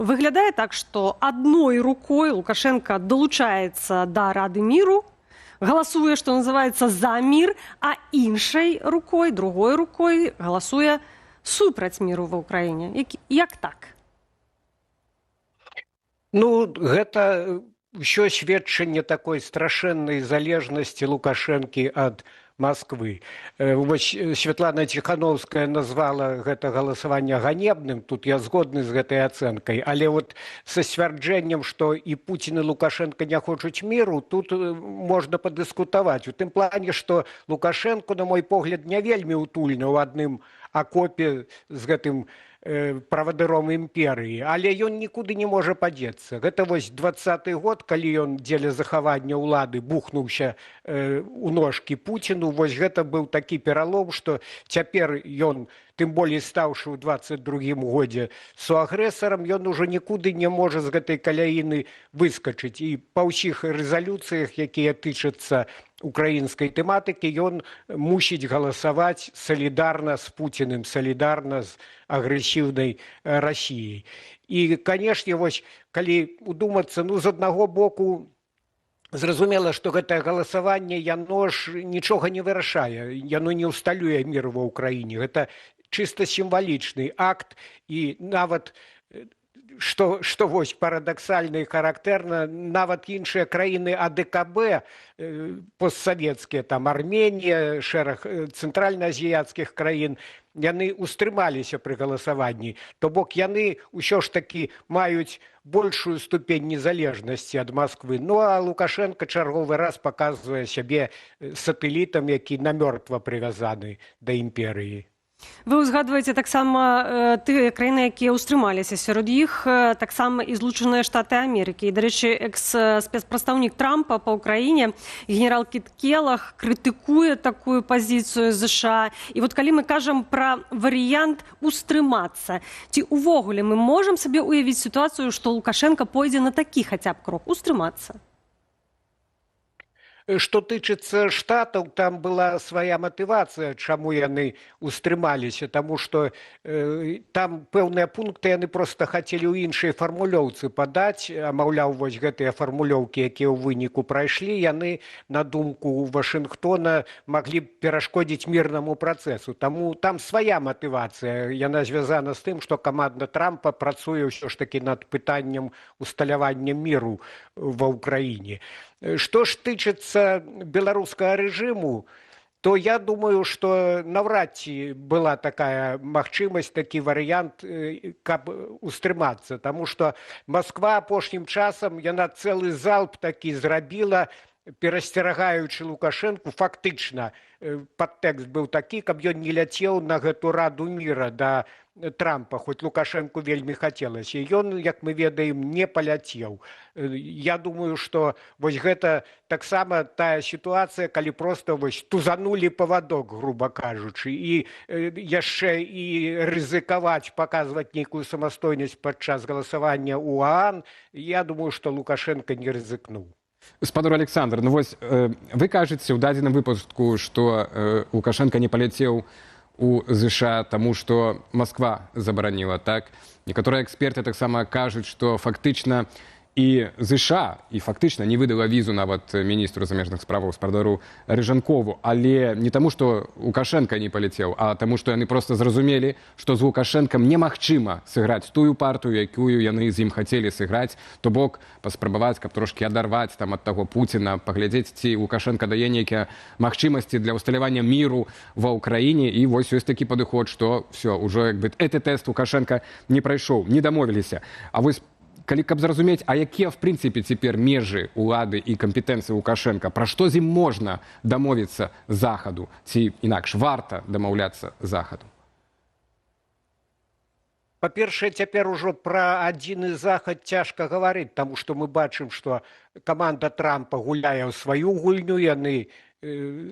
Выглядае так, што адной рукой Лукашенко далучаецца да Рады міру, галасуе, што называецца, за мір, а іншай рукой, другой рукой галасуе супраць міру ва ўкраіне. Як так? Ну, гэта ўсё сведчанне такой страшэннай залежнасці Лукашэнкі ад Москвы. Вось Святлана Ціхановская назвала гэта галасаванне ганебным, тут я згодны з гэтай ацэнкай, але вот са сцвярджэннем, што і Пуцін і Лукашенко не хочуць міру, тут можна падыскутаваць. У тым плане, што Лукашенко, на мой погляд, не вельмі утульна ў адным акопе з гэтым правадыром імперыі, але ён нікуды не можа падзецца. Гэта вось 20-й год, калі ён дзеля захавання ўлады бухнуўся у ножкі Пуціну, вось гэта быў такі пералом, што цяпер ён, тым болей стаўшы ў 22-м годзе суагрэсарам, ён ужо нікуды не можа з гэтай каляіны выскачыць. І па ўсіх рэзалюцыях, якія тычацца украінскай тэматыкі, ён мусіць галасаваць салідарна з Пуціным, салідарна з агрэсіўнай Расіяй. І, канешне, вось, калі удумацца, ну, з аднаго боку, зразумела, што гэтае галасаванне, яно ж нічога не вырашае, яно не ўсталюе мір ва ўкраіне. Гэта чыста сімвалічны акт, і нават што вось парадаксальна і характэрна, нават іншыя краіны АДКБ, постсавецкія, там Арменія, шэраг цэнтральнаазіяцкіх краін, яны ўстрымаліся пры галасаванні. То бок яны ўсё ж такі маюць большую ступень незалежнасці ад Москвы. Ну а Лукашенко чарговы раз паказвае сябе сатэлітам, які намёртва прывязаны да імперыі. Вы ўзгадваеце таксама тыя краіны, якія ўстрымаліся. Сярод іх таксама і Злучаныя Штаты Амерыкі. І, дарэчы, экс-спецпрадстаўнік Трампа па ўкраіне, генерал Кіт Келах, крытыкуе такую пазіцыю ЗША. І вот калі мы кажам пра варыянт устрымацца, ці ўвогуле мы можам сабе ўявіць сітуацыю, што Лукашенко пойдзе на такі хаця б крок устрымацца? Што тычыцца штатаў, там была свая матывацыя, чаму яны ўстрымаліся, таму што там пэўныя пункты яны проста хацелі ў іншай фармулёўцы падаць, а маўляў, вось гэтыя фармулёўкі, якія ў выніку прайшлі, яны, на думку Вашынгтона, маглі б перашкодзіць мірнаму працэсу. Таму там свая матывацыя, яна звязана з тым, што каманда Трампа працуе ўсё ж такі над пытаннем усталявання міру ва ўкраіне. Што ж тычыцца беларускага рэжыму, то я думаю, што наўрад ці была такая магчымасць, такі варыянт, каб устрымацца. Таму што Масква апошнім часам, яна цэлы залп такі зрабіла, перасцерагаючы Лукашэнку, фактычна падтэкст быў такі, каб ён не ляцеў на гэту Раду міра да Трампа, хоць Лукашэнку вельмі хацелася. Ён, як мы ведаем, не паляцеў. Я думаю, што вось гэта таксама тая сітуацыя, калі проста вось тузанулі павадок, груба кажучы, і яшчэ і рызыкаваць, паказваць нейкую самастойнасць падчас галасавання ў ААН, я думаю, што Лукашенко не рызыкнуў. Спадар Александр, ну вось вы кажаце ў дадзеным выпадку, што Лукашенко не паляцеў у ЗША, таму што Москва забараніла, так? Некаторыя эксперты таксама кажуць, што фактычна і ЗША, і фактычна не выдала візу нават міністру замежных справаў спадару Рыжанкову, але не таму, што Лукашенко не паляцеў, а таму, што яны проста зразумелі, што з Лукашэнкам немагчыма сыграць тую партыю, якую яны з ім хацелі сыграць, то бок паспрабаваць, каб трошкі адарваць там ад таго Пуціна, паглядзець, ці Лукашенко дае нейкія магчымасці для ўсталявання міру ва ўкраіне, і вось ёсць такі падыход, што ўсё, ужо як бы гэты тэст Лукашенко не прайшоў, не дамовіліся. А вось каб зразумець, а якія, в прынцыпе, цяпер межы улады і кампетэнцыі Лукашенка, пра што з ім можна дамовіцца Захаду, ці інакш варта дамаўляцца Захаду? Па-першае, цяпер ужо пра адзіны захад цяжка гаварыць, таму што мы бачым, што каманда Трампа гуляе ў сваю гульню, яны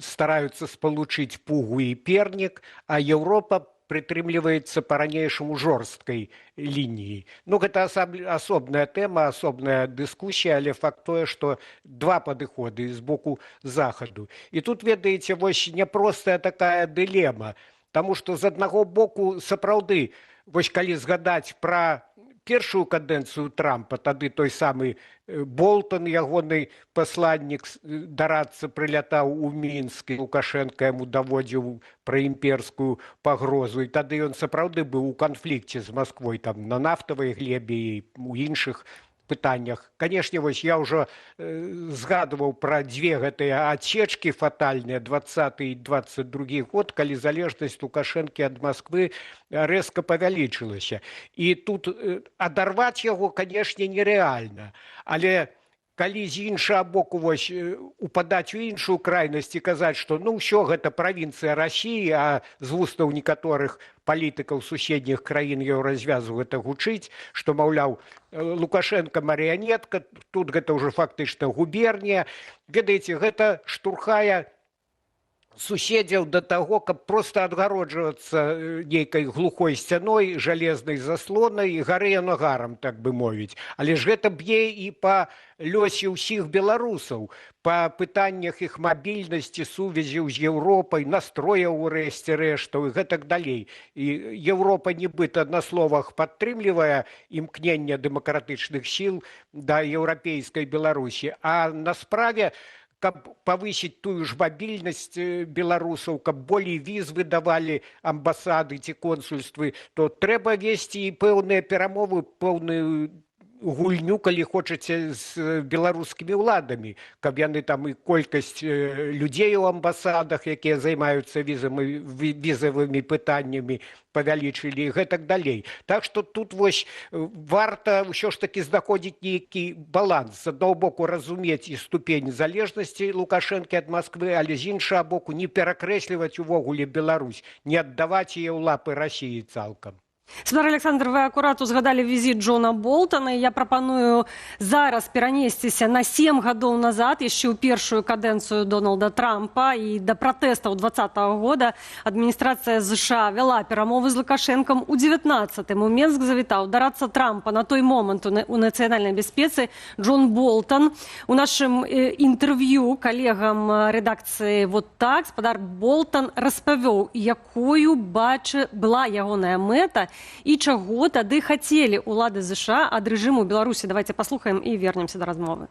стараюцца спалучыць пугу і пернік, а Еўропа прытрымліваецца па-ранейшаму жорсткай лініі. Ну, гэта асобная тэма, асобная дыскусія, але факт тое, што два падыходы з боку Захаду. І тут, ведаеце, вось няпростая такая дылема, таму што з аднаго боку сапраўды, вось калі згадаць пра першую кадэнцыю Трампа, тады той самы Болтон, ягоны пасланнік, дарацца прылятаў у Мінск, і Лукашенко яму даводзіў пра імперскую пагрозу, і тады ён сапраўды быў у канфлікце з Масквой, там на нафтавай глебе і у іншых пытаннях. Канешне, вось я ўжо згадываў пра дзве гэтыя адсечкі фатальныя, 20 і 22 год, калі залежнасць Лукашэнкі ад Масквы рэзка павялічылася. І тут адарваць яго, канешне, нерэальна. Але калі з іншага боку вось упадаць у іншую крайнасць і казаць, што ну ўсё гэта правінцыя Расіі, а з вустаў некаторых палітыкаў суседніх краін еўразвязу гэта гучыць, што, маўляў, Лукашенко марыянетка, тут гэта ўжо фактычна губернія. Ведаеце, гэта штурхае суседзяў да таго, каб проста адгароджвацца нейкай глухой сцяной, жалезнай заслонай, гарэ нагарам, так бы мовіць. Але ж гэта б'е і па лёсе ўсіх беларусаў, па пытаннях іх мабільнасці, сувязяў з Еўропай, настрояў у рэшце рэштаў і гэтак далей. І Еўропа нібыта на словах падтрымлівае імкнення дэмакратычных сіл да еўрапейскай Беларусі, а на справе каб павысіць тую ж мабільнасць беларусаў, каб болей віз выдавалі амбасады ці консульствы, то трэба весці і пэўныя перамовы, пэўную гульню, калі хочаце, з беларускімі ўладамі, каб яны там і колькасць людзей у амбасадах, якія займаюцца візавымі пытаннямі, павялічылі і гэтак далей. Так што тут вось варта ўсё ж такі знаходзіць нейкі баланс. З аднаго боку разумець і ступень залежнасці Лукашэнкі ад Масквы, але з іншага боку не перакрэсліваць увогуле Беларусь, не аддаваць яе ў лапы Расіі цалкам. Спадар Александр, вы акурат узгадалі візіт Джона Болтона. Я прапаную зараз перанесціся на 7 гадоў назад, яшчэ ў першую кадэнцыю Дональда Трампа, і да пратэстаў 2020 года адміністрацыя США вяла перамовы з Лукашэнкам у 19-м. У Менск завітаў дарацца Трампа на той момант у нацыянальнай бяспецы Джон Болтон. У нашым інтэрв'ю калегам рэдакцыі «Вот так» спадар Болтон распавёў, якою была ягоная мэта і чаго тады хацелі ўлады США ад рэжыму Беларусі. Давайте паслухаем і вернемся да размовы.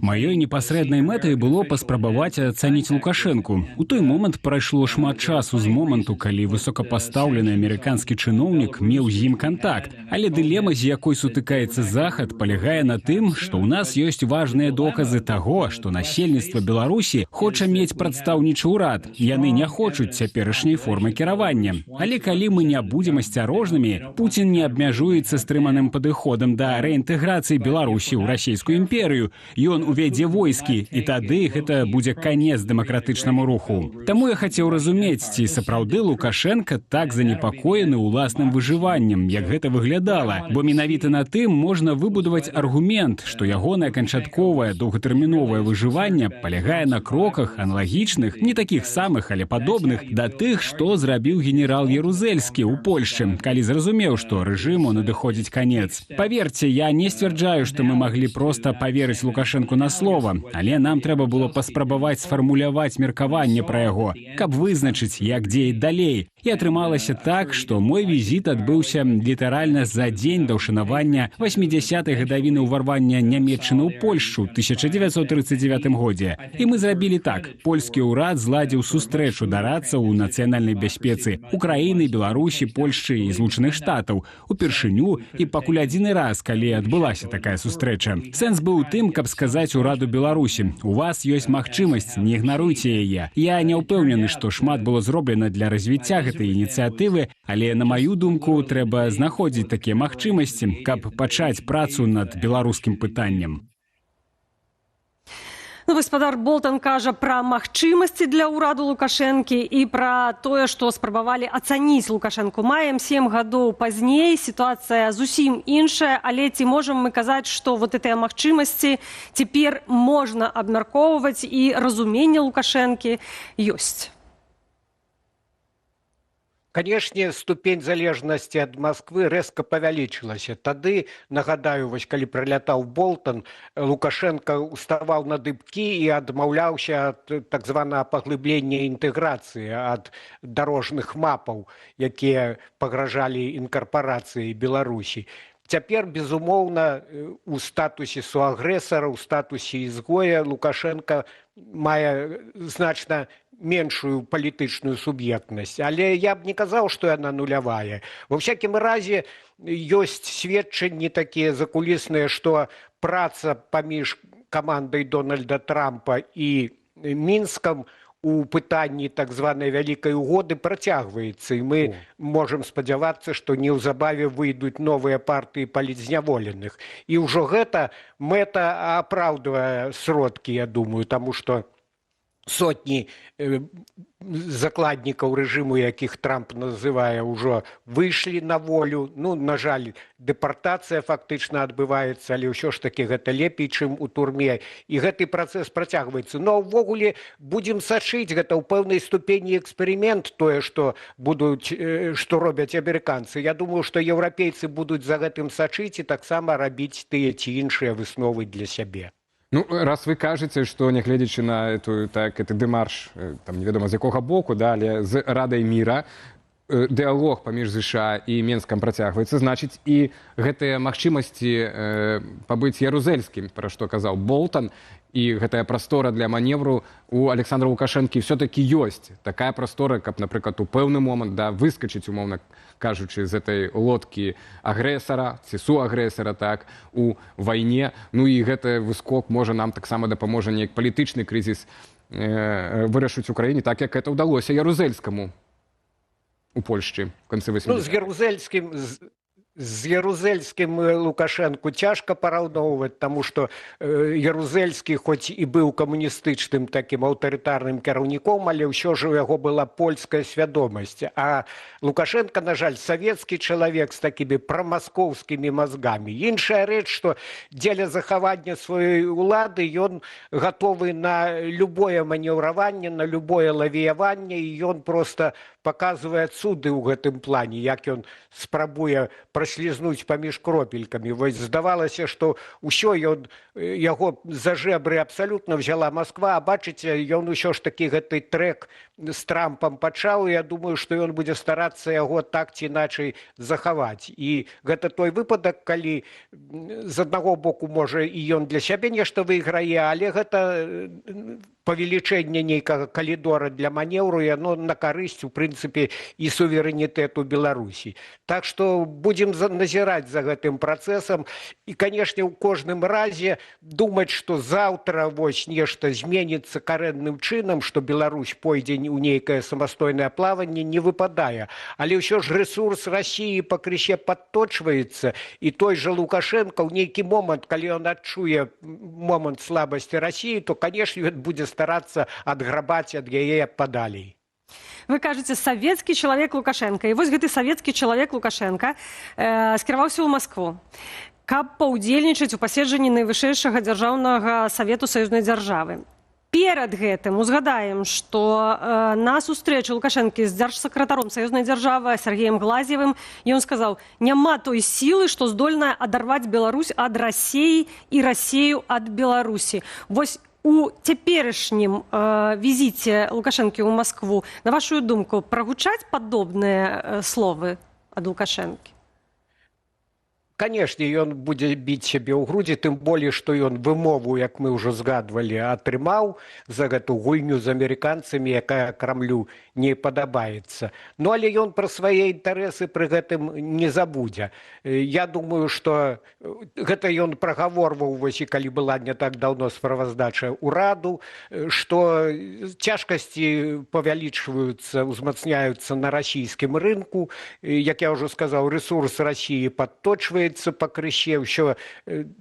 Маёй непасрэднай мэтай было паспрабаваць ацаніць Лукашэнку. У той момант прайшло шмат часу з моманту, калі высокапастаўлены амерыканскі чыноўнік меў з ім кантакт. Але дылема, з якой сутыкаецца Захад, палягае на тым, што ў нас ёсць важныя доказы таго, што насельніцтва Беларусі хоча мець прадстаўнічы ўрад. Яны не хочуць цяперашняй формы кіравання. Але калі мы не будзем асцярожнымі, Пуцін не абмяжуецца стрыманым падыходам да рэінтэграцыі Беларусі ў расійскую імперыю. Ён увядзе войскі, і тады гэта будзе канец дэмакратычнаму руху. Таму я хацеў разумець, ці сапраўды Лукашенка так занепакоены ўласным выжываннем, як гэта выглядала. Бо менавіта на тым можна выбудаваць аргумент, што ягонае канчатковае доўгатэрміновае выжыванне палягае на кроках аналагічных, не такіх самых, але падобных да тых, што зрабіў генерал Ярузельскі ў Польшчы, калі зразумеў, што рэжыму надыходзіць канец. Поверьте, я не сцвярджаю, што мы маглі проста паверыць Лукашэнку на слова, але нам трэба было паспрабаваць сфармуляваць меркаванне пра яго, каб вызначыць, як дзеяць далей. І атрымалася так, што мой візіт адбыўся літаральна за дзень да ўшанавання 80-й гадавіны ўварвання Нямецчыны ў Польшчу ў 1939 годзе. І мы зрабілі так. Польскі ўрад зладзіў сустрэчу дарацца ў нацыянальнай бяспецы Украіны, Беларусі, Польшчы і Злучаных Штатаў упершыню і пакуль адзіны раз, калі адбылася такая сустрэча. Сэнс быў у тым, каб сказаць ураду Беларусі: у вас ёсць магчымасць, не ігнаруйце яе. Я не ўпэўнены, што шмат было зроблена для развіцця гэтай ініцыятывы, але, на маю думку, трэба знаходзіць такія магчымасці, каб пачаць працу над беларускім пытаннем. Гаспадар Болтон кажа пра магчымасці для ўраду Лукашэнкі і пра тое, што спрабавалі ацаніць Лукашэнку. Маем 7 гадоў пазней, сітуацыя зусім іншая, але ці можам мы казаць, што вот гэтыя магчымасці цяпер можна абмяркоўваць і разуменне Лукашэнкі ёсць? Канешне, ступень залежнасці ад Масквы рэзка павялічылася. Тады, нагадаю, вось калі прылятаў Болтан, Лукашенко уставаў на дыбкі і адмаўляўся ад так званага паглыблення інтэграцыі, ад дарожных мапаў, якія пагражалі інкарпарацыі Беларусі. Цяпер, безумоўна, у статусе суагрэсара, у статусе ізгоя Лукашенко мае значна меншую палітычную суб'ектнасць. Але я б не казаў, што яна нулявая. Ва ўсякім разе ёсць сведчанні такія закулісныя, што праца паміж камандай Дональда Трампа і Мінскам у пытанні так званай вялікай угоды працягваецца, і мы можам спадзявацца, што неўзабаве выйдуць новыя партыі палітзняволеных. І ўжо гэта мэта апраўдвае сродкі, я думаю, таму што сотні закладнікаў рэжыму, якіх Трамп называе, ўжо выйшлі на волю. Ну, на жаль, дэпартацыя фактычна адбываецца, але ўсё ж такі гэта лепей, чым у турме. І гэты працэс працягваецца. Но ўвогуле будзем сачыць, гэта ў пэўнай ступені эксперымент, тое, што робяць амерыканцы. Я думаю, што еўрапейцы будуць за гэтым сачыць і таксама рабіць тыя ці іншыя высновы для сябе. Ну, раз вы кажаце, што нягледзячы на гэты дэмарш, там невядома з якога боку, да, але з Радай міра дыалог паміж ЗША і Менскам працягваецца, значыць, і гэтыя магчымасці пабыць ярузельскім, пра што казаў Болтан, і гэтая прастора для маневру у Александра Лукашэнкі все-таки ёсць. Такая прастора, каб, напрыклад, у пэўны момант выскачыць, умоўна кажучы, з этой лодкі агрэсара ці суагрэсара, так, у вайне. Ну і гэты выскок можа нам таксама дапаможа неяк палітычны крызіс вырашыць у краіне, так як гэта ўдалося ярузельскаму у Польшчы в канцы 80-х. З ярузельскім Лукашэнку цяжка параўноўваць, таму што Ярузельскі хоць і быў камуністычным такім аўтарытарным кіраўніком, але ўсё ж у яго была польская свядомасць. А Лукашенко, на жаль, савецкі чалавек з такімі прамаскоўскімі мазгамі. Іншая рэч, што дзеля захавання сваёй улады ён гатовы на любое манеўраванне, на любое лавіяванне, і ён проста паказвае цуды ў гэтым плане, як ён спрабуе праслізнуць паміж кропелькамі. Вось здавалася, што ўсё яго за жэбры абсалютна взяла Масква, а бачыце, ён усё ж такі гэты трэк з Трампам пачаў, і я думаю, што ён будзе старацца яго так ці іначай захаваць. І гэта той выпадак, калі з аднаго боку, можа, і ён для сябе нешта выйграе, але гэта павелічэнне нейкага калідора для манеўру, яно на карысць, у прынцыпе, і суверэнітэту Беларусі. Так што будзем назіраць за гэтым працэсам. І, канешне, у кожным разе думаць, што заўтра вось нешта зменіцца карэнным чынам, што Беларусь пойдзе у нейкае самастойнае плаванне, не выпадае. Але ўсё ж рэсурс Расіі пакрысе падточваецца, і той жа Лукашенко ў нейкі момант, калі ён адчуе момант слабасці Расіі, то, канешне, ён будзе старацца адграбаць ад яе падалей. Вы кажаце, савецкі чалавек Лукашенка. І вось гэты савецкі чалавек Лукашенка скіраваўся ў Маскву, каб паўдзельнічаць у паседжанні найвышэйшага дзяржаўнага савету саюзнай дзяржавы. Перад гэтым узгадаем, што на сустрэчы Лукашэнкі з дзяржсакратаром саюзнай дзяржавы Сергеем Глазьевым ён сказаў: няма той сілы, што здольная адарваць Беларусь ад Расіі і Расію ад Беларусі. Вось у цяперашнім візіце Лукашэнкі ў Маскву, на вашу думку, прагучаць падобныя словы ад Лукашэнкі? Канешне, ён будзе біць сябе ў грудзі, тым болей, што ён вымову, як мы ўжо згадвалі, атрымаў за гэту гульню з амерыканцамі, якая Крамлю не падабаецца. Ну, але ён пра свае інтарэсы пры гэтым не забудзе. Я думаю, што гэта ён прагаворваў, вось і калі была не так даўно справаздача ўраду, што цяжкасці павялічваюцца, узмацняюцца на расійскім рынку. Як я ўжо сказаў, рэсурс Расіі падточваецца пакрысе, ўсё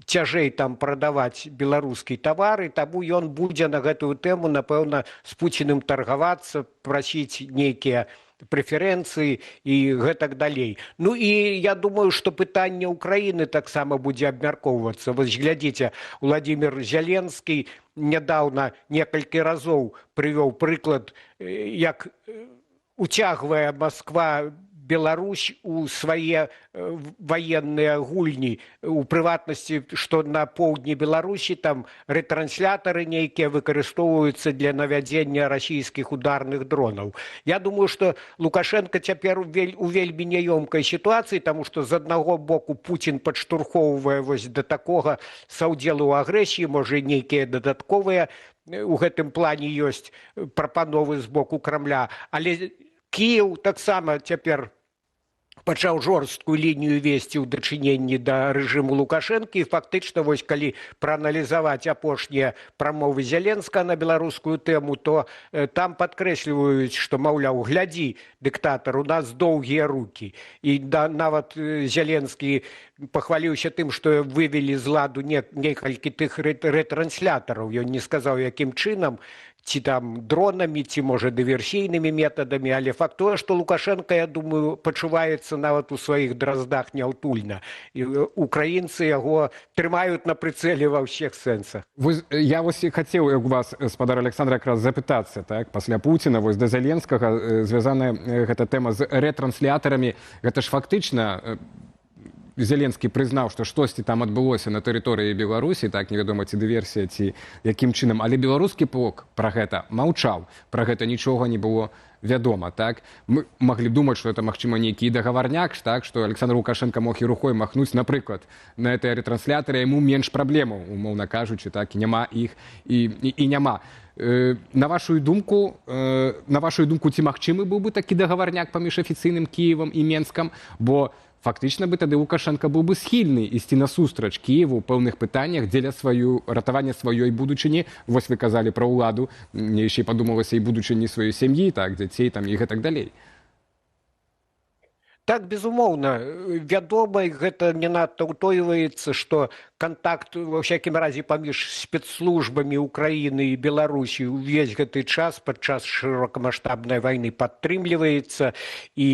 цяжэй там прадаваць беларускі тавар, і таму ён будзе на гэтую тэму, напэўна, з Пуціным таргавацца, прасіць нейкія прэферэнцыі і гэтак далей. Ну і я думаю, што пытанне Украіны таксама будзе абмяркоўвацца. Вось глядзіце, Владзімір Зеленскі нядаўна некалькі разоў прывёў прыклад, як уцягвае Москва Беларусь у свае военныя гульні, у прыватнасці, што на поўдні Беларусі там ретранслятары нейкія выкарыстоўваюцца для навядзення расійскіх ударных дронаў. Я думаю, што Лукашенко цяпер у вельмі няёмкай сітуацыі, таму што з аднаго боку Пуцін падштурхоўвае вось да такога саўдзелу ў агрэсіі, можа, нейкія дадатковыя у гэтым плане ёсць прапановы з боку Крамля, але Кіеў таксама цяпер пачаў жорсткую лінію весці ў дачыненні да рэжыму Лукашэнкі, і фактычна, вось калі прааналізаваць апошнія прамовы Зеленскага на беларускую тэму, то там падкрэсліваюць, што, маўляў, глядзі, дыктатар, у нас доўгія рукі. І нават Зеленскі пахваліўся тым, што вывелі з ладу некалькі тых ретранслятараў. Ён не сказаў, якім чынам, ці там дронамі, ці, можа, дыверсійнымі метадамі, але факт тое, што Лукашенко, я думаю, пачуваецца нават у сваіх драздах няўтульна. І украінцы яго трымаюць на прыцэле ва ўсіх сэнсах. Я вось і хацеў у вас, спадар Александр, якраз запытацца, так, пасля Пуціна, вось да Зеленскага звязаная гэта тэма з ретранслятарамі. Гэта ж фактычна Зеленскі прызнаў, што штосьці там адбылося на тэрыторыі Беларусі, так, невядома, ці дыверсія, ці якім чынам, але беларускі бок пра гэта маўчаў, пра гэта нічога не было вядома, так. Мы маглі думаць, што это, магчыма, нейкі дагаварняк, так, што Александр Лукашенко мог і рукой махнуць, напрыклад, на гэтыя ретранслятары, яму менш праблемаў, умоўна кажучы, так, і няма іх, і няма. На вашу думку, ці магчымы быў бы такі дагаварняк паміж афіцыйным Кіевам і Менскам, бо фактычна бы тады Лукашенко быў бы схільны ісці насустрач Кіеву ў пэўных пытаннях дзеля ратавання сваёй будучыні. Вось вы казалі пра ўладу, мне яшчэ падумалася і будучыні сваёй сям'і, так, дзяцей там і гэтак далей. Так, безумоўна, вядома, гэта не надта ўтойваецца, што кантакт, ва ўсякім разе, паміж спецслужбамі Украіны і Беларусі ўвесь гэты час падчас шырокамаштабнай вайны падтрымліваецца, і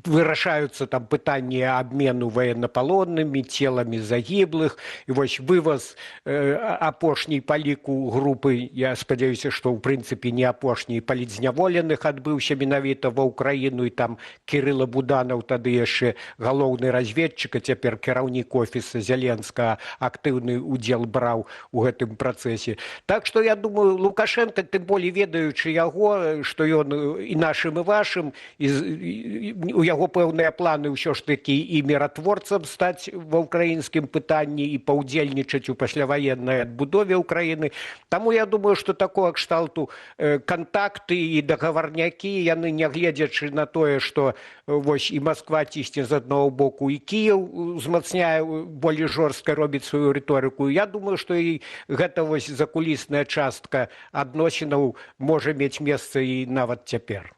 вырашаюцца там пытанні абмену ваеннапалоннымі, целамі загіблых, і вось вываз апошняй па ліку групы, я спадзяюся, што ў прынцыпе не апошняй, палітзняволеных адбыўся менавіта ва Ўкраіну, і там Кірыла Буданаў, тады яшчэ галоўны разведчык, а цяпер кіраўнік офіса Зеленскага, актыўны удзел браў у гэтым працэсе. Так што, я думаю, Лукашенко, тым болей ведаючы яго, што ён і нашым, і вашым, у яго пэўныя планы ўсё ж такі і міратворцам стаць ва ўкраінскім пытанні і паўдзельнічаць у пасляваеннай адбудове Ўкраіны. Таму я думаю, што такога кшталту кантакты і дагаварнякі, яны, нягледзячы на тое, што вось і Москва цісне з аднаго боку, і Кіеў узмацняе, болей жорстка робіць сваю рыторыку. Я думаю, што і гэта вось закулісная частка адносінаў можа мець месца і нават цяпер.